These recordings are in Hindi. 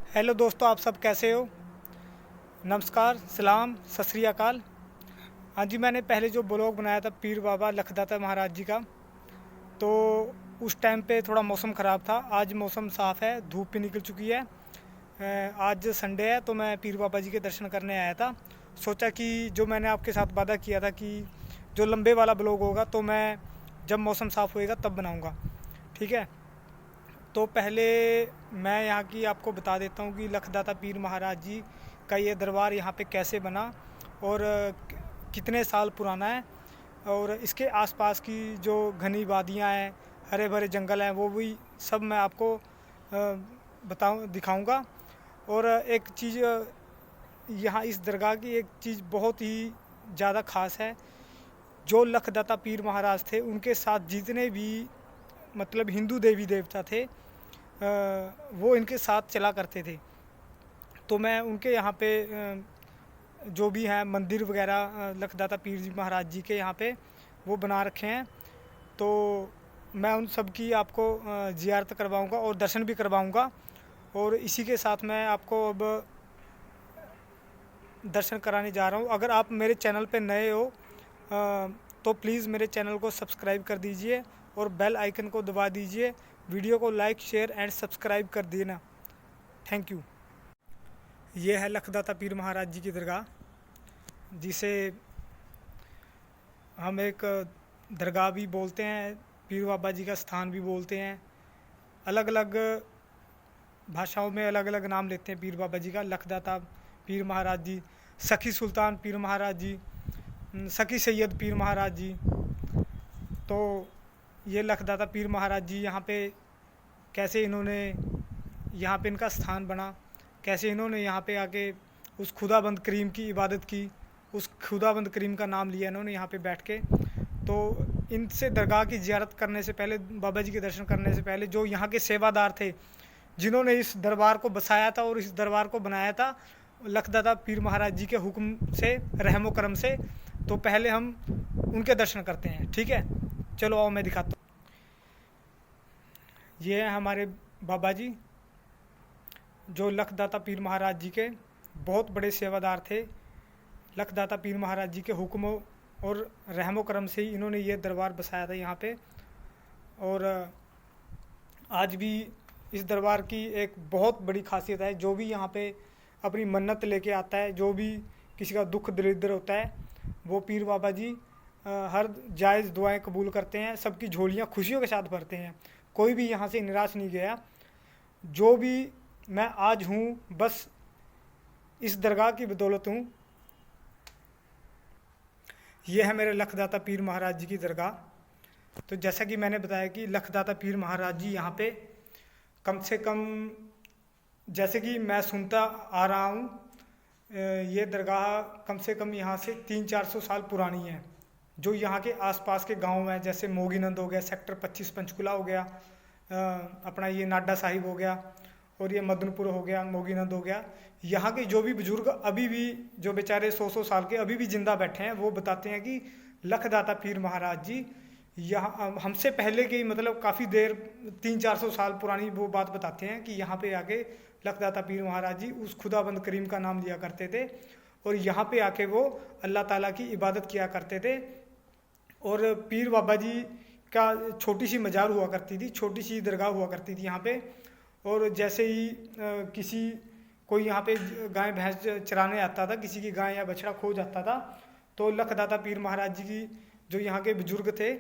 हेलो दोस्तों, आप सब कैसे हो। नमस्कार, सलाम, सत श्री अकाल। हाँ जी, मैंने पहले जो ब्लॉग बनाया था पीर बाबा लखदाता महाराज जी का, तो उस टाइम पे थोड़ा मौसम ख़राब था। आज मौसम साफ़ है, धूप भी निकल चुकी है। आज संडे है तो मैं पीर बाबा जी के दर्शन करने आया था। सोचा कि जो मैंने आपके साथ वादा किया था कि जो लंबे वाला ब्लॉग होगा तो मैं जब मौसम साफ़ होएगा तब बनाऊँगा, ठीक है। तो पहले मैं यहाँ की आपको बता देता हूँ कि लखदाता पीर महाराज जी का ये दरबार यहाँ पे कैसे बना और कितने साल पुराना है, और इसके आसपास की जो घनी वादियाँ हैं, हरे भरे जंगल हैं, वो भी सब मैं आपको बताऊँ दिखाऊंगा। और एक चीज़ यहाँ इस दरगाह की एक चीज़ बहुत ही ज़्यादा ख़ास है। जो लखदाता पीर महाराज थे उनके साथ जितने भी मतलब हिंदू देवी देवता थे, वो इनके साथ चला करते थे। तो मैं उनके यहाँ पे जो भी हैं मंदिर वगैरह लखदाता पीर जी महाराज जी के यहाँ पे वो बना रखे हैं, तो मैं उन सब की आपको ज़ियारत करवाऊँगा और दर्शन भी करवाऊँगा। और इसी के साथ मैं आपको अब दर्शन कराने जा रहा हूँ। अगर आप मेरे चैनल पे नए हो तो प्लीज़ मेरे चैनल को सब्सक्राइब कर दीजिए और बेल आइकन को दबा दीजिए। वीडियो को लाइक, शेयर एंड सब्सक्राइब कर देना। Thank you. ये है लखदाता पीर महाराज जी की दरगाह, जिसे हम एक दरगाह भी बोलते हैं, पीर बाबा जी का स्थान भी बोलते हैं। अलग अलग भाषाओं में अलग अलग नाम लेते हैं पीर बाबा जी का। लखदाता पीर महाराज जी, सखी सुल्तान पीर महाराज जी, सखी सैयद पीर महाराज जी। तो ये लखदाता पीर महाराज जी यहाँ पे कैसे इन्होंने यहाँ पे इनका स्थान बना, कैसे इन्होंने यहाँ पे आके उस खुदाबंद करीम की इबादत की, उस खुदाबंद करीम का नाम लिया इन्होंने यहाँ पे बैठ के। तो इनसे दरगाह की ज़ियारत करने से पहले, बाबा जी के दर्शन करने से पहले, जो यहाँ के सेवादार थे जिन्होंने इस दरबार को बसाया था और इस दरबार को बनाया था लखदाता पीर महाराज जी के हुक्म से, रहमो करम से, तो पहले हम उनके दर्शन करते हैं, ठीक है। चलो आओ मैं दिखाता हूँ। ये हैं हमारे बाबा जी, जो लखदाता पीर महाराज जी के बहुत बड़े सेवादार थे। लखदाता पीर महाराज जी के हुक्म और रहमो करम से ही इन्होंने ये दरबार बसाया था यहाँ पे। और आज भी इस दरबार की एक बहुत बड़ी खासियत है। जो भी यहाँ पे अपनी मन्नत लेके आता है, जो भी किसी का दुख दरिद्र होता है, वो पीर बाबा जी हर जायज़ दुआएं कबूल करते हैं, सबकी झोलियाँ खुशियों के साथ भरते हैं। कोई भी यहाँ से निराश नहीं गया। जो भी मैं आज हूँ बस इस दरगाह की बदौलत हूँ। ये है मेरे लखदाता पीर महाराज जी की दरगाह। तो जैसा कि मैंने बताया कि लखदाता पीर महाराज जी यहाँ पे कम से कम, जैसे कि मैं सुनता आ रहा हूँ, ये दरगाह कम से कम यहाँ से 300-400 साल पुरानी है। जो यहाँ के आसपास के गांव हैं, जैसे मोगीनंद हो गया, सेक्टर 25 पंचकुला हो गया, अपना ये नाडा साहिब हो गया, और ये मदनपुर हो गया, मोगीनंद हो गया, यहाँ के जो भी बुजुर्ग अभी भी, जो बेचारे 100-100 साल के अभी भी जिंदा बैठे हैं, वो बताते हैं कि लखदाता पीर महाराज जी यहाँ हमसे पहले के, मतलब काफ़ी देर 300-400 साल पुरानी वो बात बताते हैं कि यहाँ पे आके लखदाता पीर महाराज जी उस खुदाबंद करीम का नाम लिया करते थे और यहाँ पे आके वो अल्लाह ताला की इबादत किया करते थे। और पीर बाबा जी का छोटी सी मज़ार हुआ करती थी, छोटी सी दरगाह हुआ करती थी यहाँ पे। और जैसे ही किसी कोई यहाँ पे गाय भैंस चराने आता था, किसी की गाय या बछड़ा खो जाता था, तो लखदाता पीर महाराज जी की जो यहाँ के बुजुर्ग थे,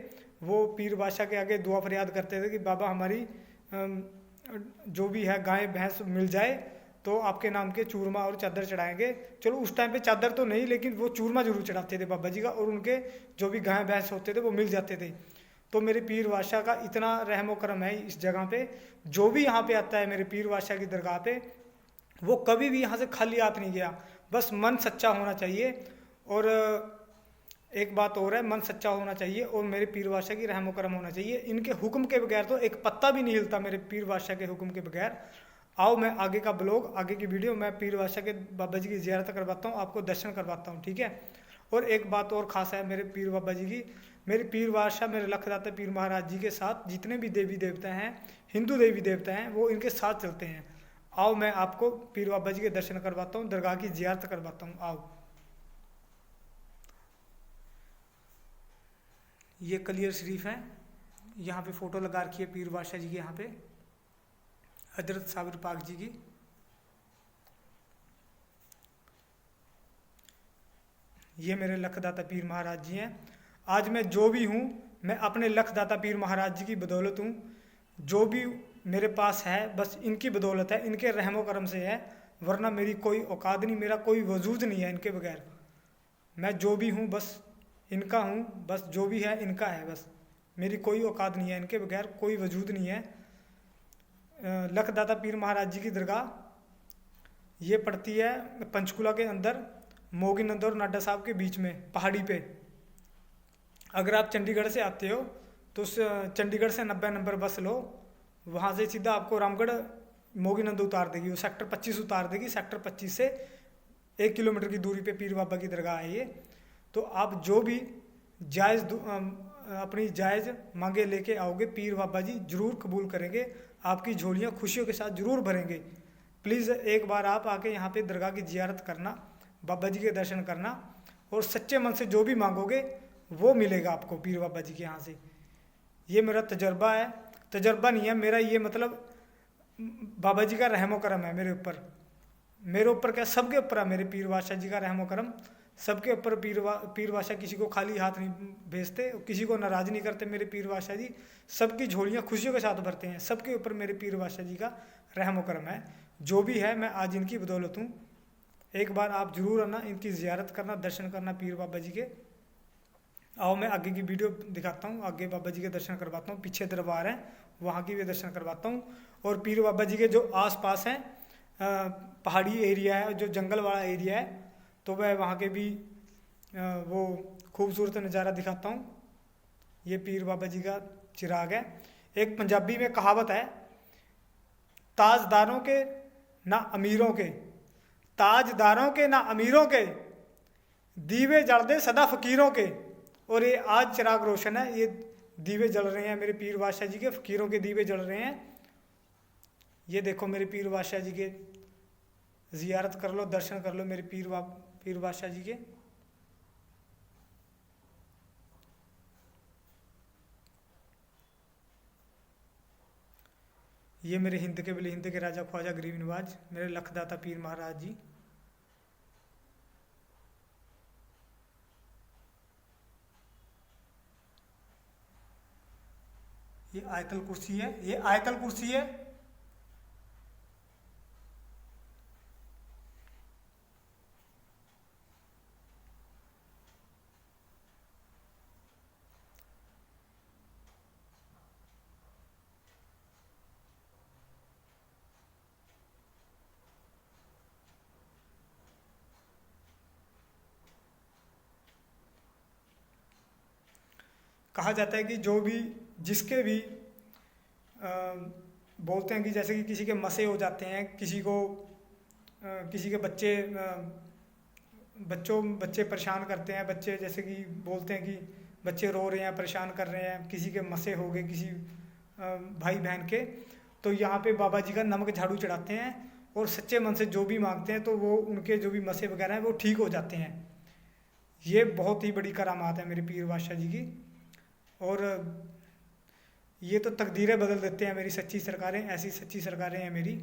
वो पीर बादशाह के आगे दुआ फरियाद करते थे कि बाबा हमारी जो भी है गाय भैंस मिल जाए तो आपके नाम के चूरमा और चादर चढ़ाएंगे। चलो उस टाइम पे चादर तो नहीं, लेकिन वो चूरमा जरूर चढ़ाते थे बाबा जी का, और उनके जो भी गाय भैंस होते थे वो मिल जाते थे। तो मेरे पीर बादशाह का इतना रहमो करम है इस जगह पे। जो भी यहाँ पे आता है मेरे पीर बादशाह की दरगाह पे, वो कभी भी यहाँ से खाली हाथ नहीं गया। बस मन सच्चा होना चाहिए। और एक बात और है, मन सच्चा होना चाहिए और मेरे पीर बादशाह की रहमो करम होना चाहिए। इनके हुक्म के बगैर तो एक पत्ता भी नहीं हिलता, मेरे पीर बादशाह के हुक्म के बगैर। आओ मैं आगे का ब्लॉग, आगे की वीडियो, मैं पीर बादशाह के बाबा जी की ज़ियारत करवाता हूँ, आपको दर्शन करवाता हूँ, ठीक है। और एक बात और ख़ास है मेरे पीर बाबा जी की, मेरे पीर बादशाह, मेरे लखदाता पीर महाराज जी के साथ जितने भी देवी देवता हैं, हिंदू देवी देवता हैं, वो इनके साथ चलते हैं। आओ मैं आपको पीर बाबा जी के दर्शन करवाता हूँ, दरगाह की जियारत करवाता हूँ। आओ। ये कलियर शरीफ है, यहाँ पे फ़ोटो लगा रखी है पीर बादशाह जी की, यहाँ पे हजरत साबिर पाक जी की। ये मेरे लखदाता पीर महाराज जी हैं। आज मैं जो भी हूँ मैं अपने लखदाता पीर महाराज जी की बदौलत हूँ। जो भी मेरे पास है बस इनकी बदौलत है, इनके रहमो करम से है, वरना मेरी कोई औकात नहीं, मेरा कोई वजूद नहीं है इनके बगैर। मैं जो भी हूँ बस इनका हूँ, बस जो भी है इनका है, बस मेरी कोई औकात नहीं है, इनके बगैर कोई वजूद नहीं है। लखदाता पीर महाराज जी की दरगाह ये पड़ती है पंचकुला के अंदर, मोगीनंद और नाडा साहब के बीच में पहाड़ी पे। अगर आप चंडीगढ़ से आते हो तो चंडीगढ़ से 90 नंबर बस लो, वहाँ से सीधा आपको रामगढ़ मोगीनंद उतार देगी, वो सेक्टर 25 उतार देगी। सेक्टर 25 से 1 किलोमीटर की दूरी पे पीर बाबा की दरगाह है ये। तो आप जो भी जायज़ अपनी जायज़ मांगे लेके आओगे, पीर बाबा जी ज़रूर कबूल करेंगे, आपकी झोलियाँ खुशियों के साथ ज़रूर भरेंगे। प्लीज़ एक बार आप आके यहाँ पे दरगाह की जियारत करना, बाबा जी के दर्शन करना, और सच्चे मन से जो भी मांगोगे वो मिलेगा आपको पीर बाबा जी के यहाँ से। ये मेरा तजर्बा है, तजर्बा नहीं है मेरा, ये मतलब बाबा जी का रहमो करम है मेरे ऊपर। मेरे ऊपर क्या, सबके ऊपर है मेरे पीर बादशाह जी का रहमो करम, सबके ऊपर। पीर बादशाह किसी को खाली हाथ नहीं भेजते, किसी को नाराज़ नहीं करते मेरे पीर बादशाह जी, सबकी झोलियाँ खुशियों के साथ भरते हैं। सबके ऊपर मेरे पीर बादशाह जी का रहमो करम है। जो भी है मैं आज इनकी बदौलत हूँ। एक बार आप ज़रूर आना, इनकी ज़ियारत करना, दर्शन करना पीर बाबा जी के। आओ मैं आगे की वीडियो दिखाता हूँ, आगे बाबा जी के दर्शन करवाता हूँ। पीछे दरबार है, वहाँ की भी दर्शन करवाता हूँ। और पीर बाबा जी के जो आसपास हैं पहाड़ी एरिया है, जो जंगल वाला एरिया है, तो वह वहाँ के भी वो खूबसूरत नज़ारा दिखाता हूँ। ये पीर बाबा जी का चिराग है। एक पंजाबी में कहावत है, ताजदारों के ना अमीरों के, ताजदारों के ना अमीरों के, दीवे जल दे सदा फ़कीरों के। और ये आज चिराग रोशन है, ये दीवे जल रहे हैं मेरे पीर बादशाह जी के, फ़कीरों के दीवे जल रहे हैं। ये देखो मेरे पीर बादशाह जी के, ज़ियारत कर लो, दर्शन कर लो मेरे पीर बादशाह जी के। ये मेरे हिंद के बिल हिंद के राजा ख्वाजा गरीब नवाज, मेरे लखदाता पीर महाराज जी। ये आयतल कुर्सी है, ये आयतल कुर्सी है। कहा जाता है कि जो भी जिसके भी बोलते हैं कि जैसे कि किसी के मसे हो जाते हैं, किसी को किसी के बच्चे परेशान करते हैं, बच्चे जैसे कि बोलते हैं कि बच्चे रो रहे हैं, परेशान कर रहे हैं, किसी के मसे हो गए किसी भाई बहन के, तो यहाँ पे बाबा जी का नमक झाड़ू चढ़ाते हैं और सच्चे मन से जो भी मांगते हैं तो वो उनके जो भी मसे वगैरह हैं वो ठीक हो जाते हैं। ये बहुत ही बड़ी करामात है मेरे पीर बादशाह जी की। और ये तो तकदीरें बदल देते हैं मेरी सच्ची सरकारें, ऐसी सच्ची सरकारें हैं मेरी।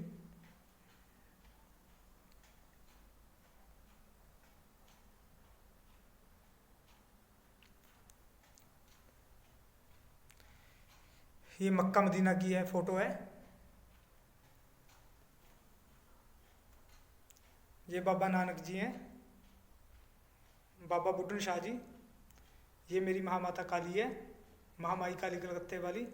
ये मक्का मदीना की है फोटो है। ये बाबा नानक जी हैं, बाबा बुड्ढन शाह जी। ये मेरी महामाता काली है, महामाई काली कलकत्ते वाली।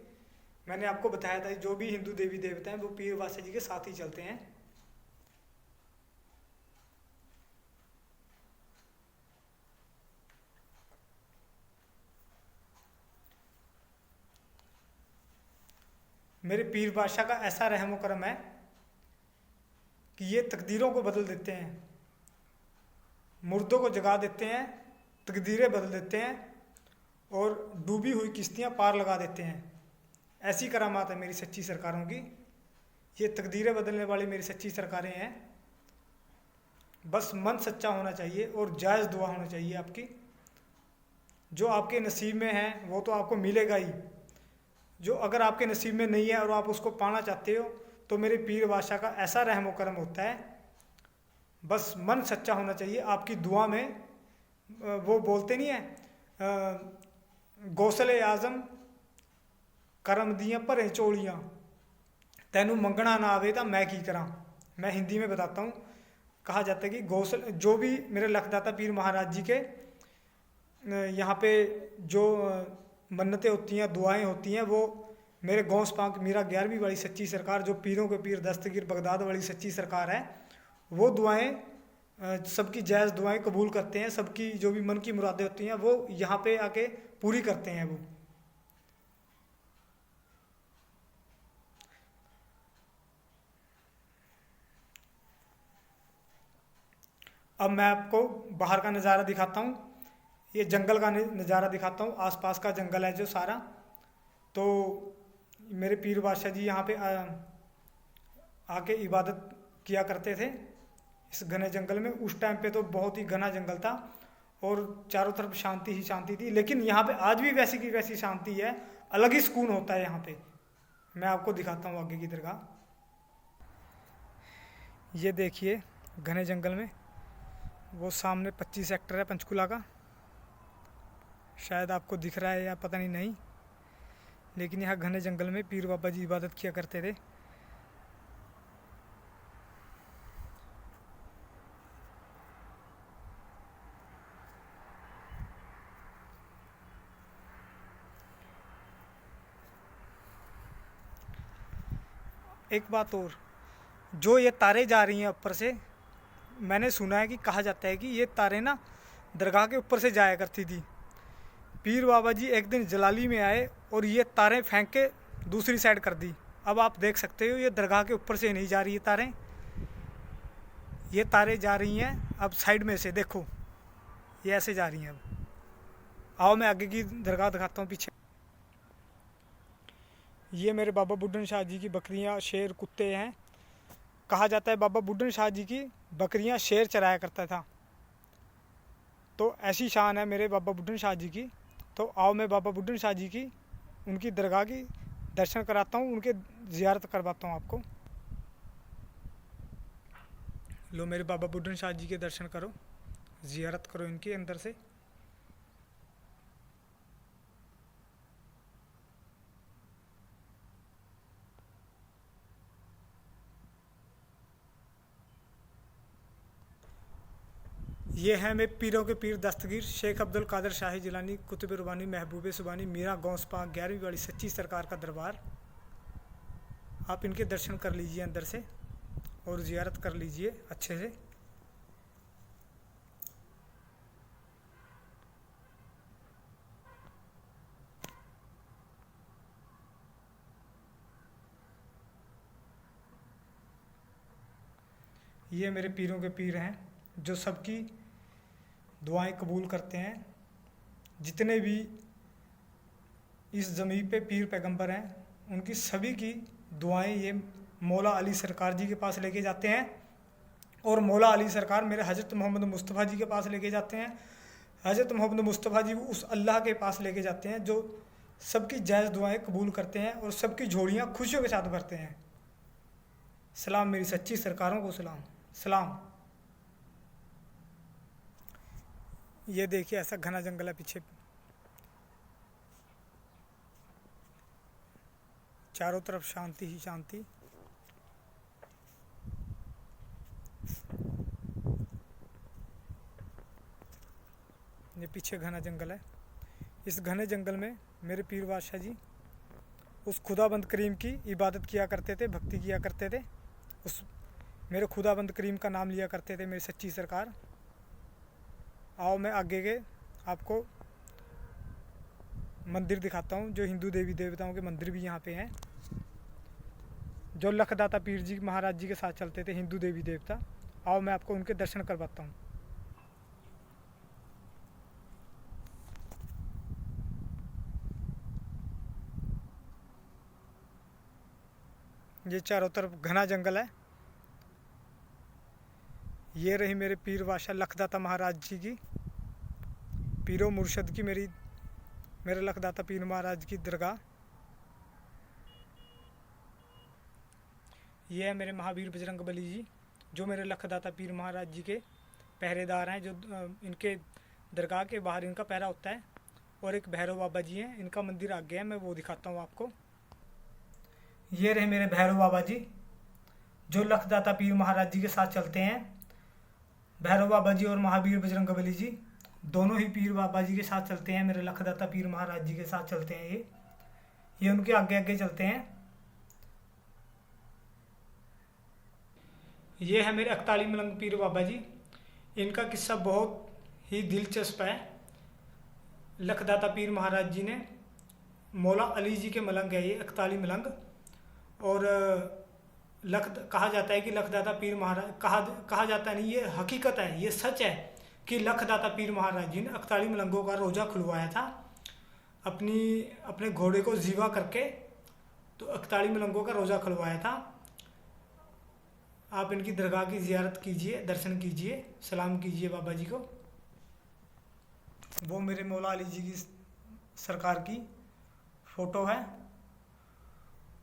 मैंने आपको बताया था जो भी हिंदू देवी देवता हैं वो पीर बादशाह जी के साथ ही चलते हैं। मेरे पीर बादशाह का ऐसा रहम करम है कि ये तकदीरों को बदल देते हैं, मुर्दों को जगा देते हैं, तकदीरें बदल देते हैं और डूबी हुई किश्तियां पार लगा देते हैं। ऐसी करामात है मेरी सच्ची सरकारों की। ये तकदीरें बदलने वाली मेरी सच्ची सरकारें हैं। बस मन सच्चा होना चाहिए और जायज़ दुआ होना चाहिए आपकी। जो आपके नसीब में है वो तो आपको मिलेगा ही, जो अगर आपके नसीब में नहीं है और आप उसको पाना चाहते हो तो मेरे पीर बादशाह का ऐसा रहम व करम होता है। बस मन सच्चा होना चाहिए आपकी दुआ में। वो बोलते नहीं है गौसले आजम करम दियाँ भरे चोलियाँ, तैनू मंगना ना आवे तो मैं की करा। मैं हिंदी में बताता हूँ। कहा जाता है कि गौसल जो भी मेरे लखदाता पीर महाराज जी के यहाँ पे जो मन्नतें होती हैं, दुआएं होती हैं, वो मेरे गौस पाक मीरा 11वीं वाली सच्ची सरकार, जो पीरों के पीर दस्तगीर बगदाद वाली सच्ची सरकार है, वो दुआएं सबकी जायज़ दुआएं कबूल करते हैं। सबकी जो भी मन की मुरादें होती हैं वो यहाँ पे आके पूरी करते हैं वो। अब मैं आपको बाहर का नज़ारा दिखाता हूँ। ये जंगल का नज़ारा दिखाता हूँ। आसपास का जंगल है जो सारा। तो मेरे पीर बादशाह जी यहाँ पे आके इबादत किया करते थे इस घने जंगल में। उस टाइम पे तो बहुत ही घना जंगल था और चारों तरफ शांति ही शांति थी। लेकिन यहाँ पे आज भी वैसी की वैसी शांति है, अलग ही सुकून होता है यहाँ पे। मैं आपको दिखाता हूँ आगे की दरगाह। ये देखिए घने जंगल में वो सामने 25 सेक्टर है पंचकुला का, शायद आपको दिख रहा है या पता नहीं, लेकिन यहाँ घने जंगल में पीर बाबा जी इबादत किया करते थे। एक बात और, जो ये तारे जा रही हैं ऊपर से, मैंने सुना है कि कहा जाता है कि ये तारे ना दरगाह के ऊपर से जाया करती थी। पीर बाबा जी एक दिन जलाली में आए और ये तारें फेंक के दूसरी साइड कर दी। अब आप देख सकते हो ये दरगाह के ऊपर से नहीं जा रही है तारें, ये तारें जा रही हैं अब साइड में से। देखो ये ऐसे जा रही हैं। अब आओ मैं आगे की दरगाह दिखाता हूँ पीछे। ये मेरे बाबा बुड्ढन शाह जी की बकरियाँ, शेर, कुत्ते हैं। कहा जाता है बाबा बुड्ढन शाह जी की बकरियाँ शेर चराया करता था। तो ऐसी शान है मेरे बाबा बुड्ढन शाह जी की। तो आओ मैं बाबा बुड्ढन शाह जी की उनकी दरगाह की दर्शन कराता हूँ, उनके ज़ियारत करवाता हूँ आपको। लो मेरे बाबा बुड्ढन शाह जी के दर्शन करो, ज़ियारत करो इनकी अंदर से। ये हैं मेरे पीरों के पीर दस्तगीर शेख अब्दुल कादिर शाही जिलानी कुतुब रुबानी महबूब सुबानी मीरा गौस पाक 11वीं वाली सच्ची सरकार का दरबार। आप इनके दर्शन कर लीजिए अंदर से और ज़ियारत कर लीजिए अच्छे से। ये मेरे पीरों के पीर हैं जो सबकी दुआएं कबूल करते हैं। जितने भी इस ज़मीन पे पीर पैगंबर हैं उनकी सभी की दुआएं ये मौला अली सरकार जी के पास लेके जाते हैं और मौला अली सरकार मेरे हज़रत मोहम्मद मुस्तफ़ा जी के पास लेके जाते हैं। हज़रत मोहम्मद मुस्तफ़ा जी उस अल्लाह के पास लेके जाते हैं जो सबकी जायज़ दुआएं कबूल करते हैं और सबकी झोलियाँ खुशियों के साथ भरते हैं। सलाम मेरी सच्ची सरकारों को सलाम सलाम। ये देखिए ऐसा घना जंगल है पीछे, चारों तरफ शांति ही शांति। ये पीछे घना जंगल है। इस घने जंगल में मेरे पीर बादशाह जी उस खुदाबंद करीम की इबादत किया करते थे, भक्ति किया करते थे। उस मेरे खुदाबंद करीम का नाम लिया करते थे मेरी सच्ची सरकार। आओ मैं आगे के आपको मंदिर दिखाता हूँ, जो हिंदू देवी देवताओं के मंदिर भी यहाँ पे हैं, जो लखदाता पीर जी महाराज जी के साथ चलते थे, हिंदू देवी देवता। आओ मैं आपको उनके दर्शन करवाता हूँ। ये चारों तरफ घना जंगल है। ये रही मेरे पीर बादशाह लखदाता महाराज जी की, पीरो मुर्शद की मेरे लखदाता पीर महाराज की दरगाह। ये है मेरे महावीर बजरंग बली जी, जो मेरे लखदाता पीर महाराज जी के पहरेदार हैं, जो इनके दरगाह के बाहर इनका पहरा होता है। और एक भैरव बाबा जी हैं, इनका मंदिर आगे है, मैं वो दिखाता हूँ आपको। ये रहे मेरे भैरव बाबा जी, जो लखदाता पीर महाराज जी के साथ चलते हैं। भैरव बाबा जी और महावीर बजरंग बली जी दोनों ही पीर बाबा जी के साथ चलते हैं, मेरे लखदाता पीर महाराज जी के साथ चलते हैं। ये उनके आगे आगे चलते हैं। ये है मेरे अकताली मलंग पीर बाबा जी, इनका किस्सा बहुत ही दिलचस्प है। लखदाता पीर महाराज जी ने मौला अली जी के मलंग है ये अकताली मलंग। और कहा जाता है कि लखदाता पीर महाराज कहा जाता नहीं, ये हकीकत है, ये सच है कि लखदाता पीर महाराज जी ने अकताली मलंगों का रोज़ा खुलवाया था अपने घोड़े को जीवा करके। तो अकताली मलंगों का रोज़ा खुलवाया था। आप इनकी दरगाह की ज़ियारत कीजिए, दर्शन कीजिए, सलाम कीजिए बाबा जी को। वो मेरे मौला अली जी की सरकार की फ़ोटो है।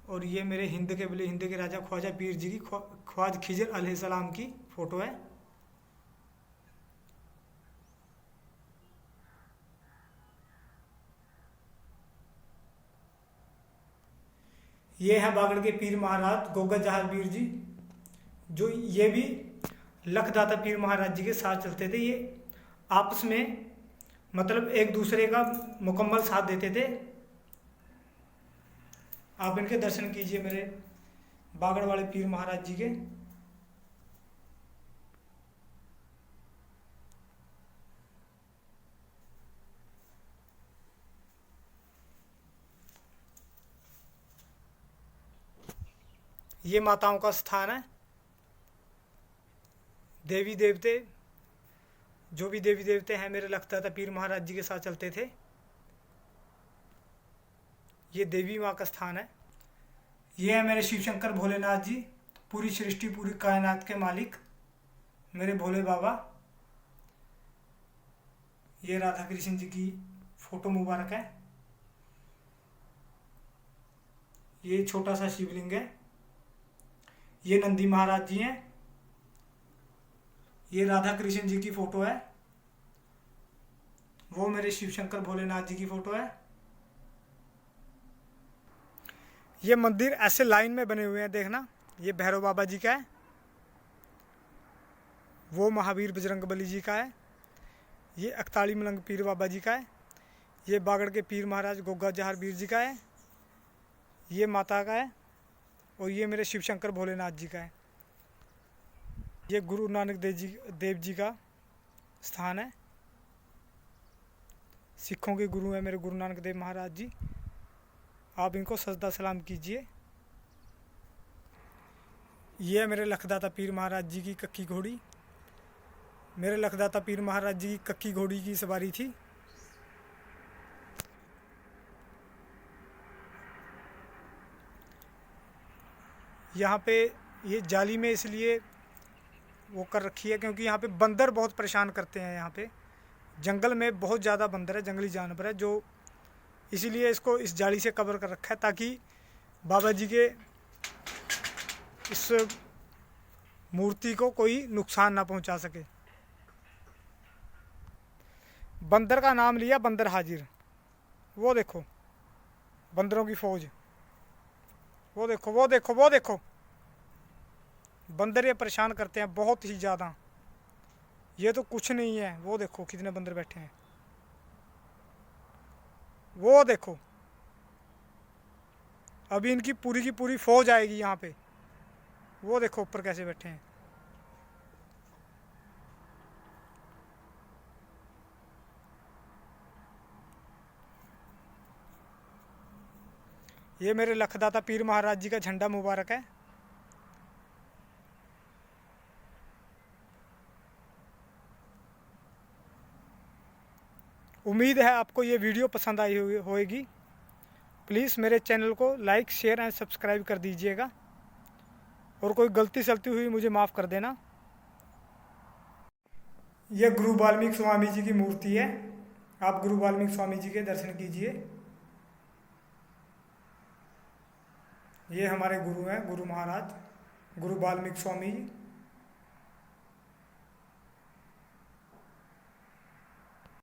और ये मेरे हिंद के राजा ख्वाजा पीर जी की ख्वाज खिजर अलैहिस्सलाम की फ़ोटो है। ये है बागड़ के पीर महाराज गोगा जहार पीर जी, जो ये भी लखदाता पीर महाराज जी के साथ चलते थे। ये आपस में मतलब एक दूसरे का मुकम्मल साथ देते थे। आप इनके दर्शन कीजिए मेरे बागड़ वाले पीर महाराज जी के। ये माताओं का स्थान है। देवी देवते, जो भी देवी देवते हैं मेरे लखदाता पीर महाराज जी के साथ चलते थे। ये देवी माँ का स्थान है। ये है मेरे शिव शंकर भोलेनाथ जी, पूरी सृष्टि पूरी कायनात के मालिक मेरे भोले बाबा। ये राधा कृष्ण जी की फ़ोटो मुबारक है। ये छोटा सा शिवलिंग है। ये नंदी महाराज जी हैं। ये राधा कृष्ण जी की फ़ोटो है। वो मेरे शिव शंकर भोलेनाथ जी की फ़ोटो है। ये मंदिर ऐसे लाइन में बने हुए हैं, देखना। ये भैरव बाबा जी का है, वो महावीर बजरंग बली जी का है, ये अकताली मलंग पीर बाबा जी का है, ये बागड़ के पीर महाराज गोगा जहार पीर जी का है, ये माता का है, और ये मेरे शिव शंकर भोलेनाथ जी का है। ये गुरु नानक देव जी का स्थान है। सिखों के गुरु हैं मेरे गुरु नानक देव महाराज जी। आप इनको सजदा सलाम कीजिए। ये है मेरे लखदाता पीर महाराज जी की कक्की घोड़ी। मेरे लखदाता पीर महाराज जी की कक्की घोड़ी की सवारी थी। यहाँ पे ये जाली में इसलिए वो कर रखी है क्योंकि यहाँ पे बंदर बहुत परेशान करते हैं। यहाँ पे जंगल में बहुत ज़्यादा बंदर है, जंगली जानवर है, जो इसीलिए इसको इस जाली से कवर कर रखा है ताकि बाबा जी के इस मूर्ति को कोई नुकसान ना पहुंचा सके। बंदर का नाम लिया, बंदर हाजिर। वो देखो बंदरों की फौज, वो देखो वो देखो वो देखो। बंदर ये परेशान करते हैं बहुत ही ज़्यादा। ये तो कुछ नहीं है, वो देखो कितने बंदर बैठे हैं, वो देखो। अभी इनकी पूरी की पूरी फौज आएगी यहाँ पे। वो देखो ऊपर कैसे बैठे हैं। ये मेरे लखदाता पीर महाराज जी का झंडा मुबारक है। उम्मीद है आपको ये वीडियो पसंद आई होगी। प्लीज़ मेरे चैनल को लाइक शेयर एंड सब्सक्राइब कर दीजिएगा। और कोई गलती सलती हुई मुझे माफ़ कर देना। ये गुरु वाल्मीकि स्वामी जी की मूर्ति है। आप गुरु वाल्मीकि स्वामी जी के दर्शन कीजिए। ये हमारे गुरु हैं, गुरु महाराज गुरु वाल्मीकि स्वामी जी।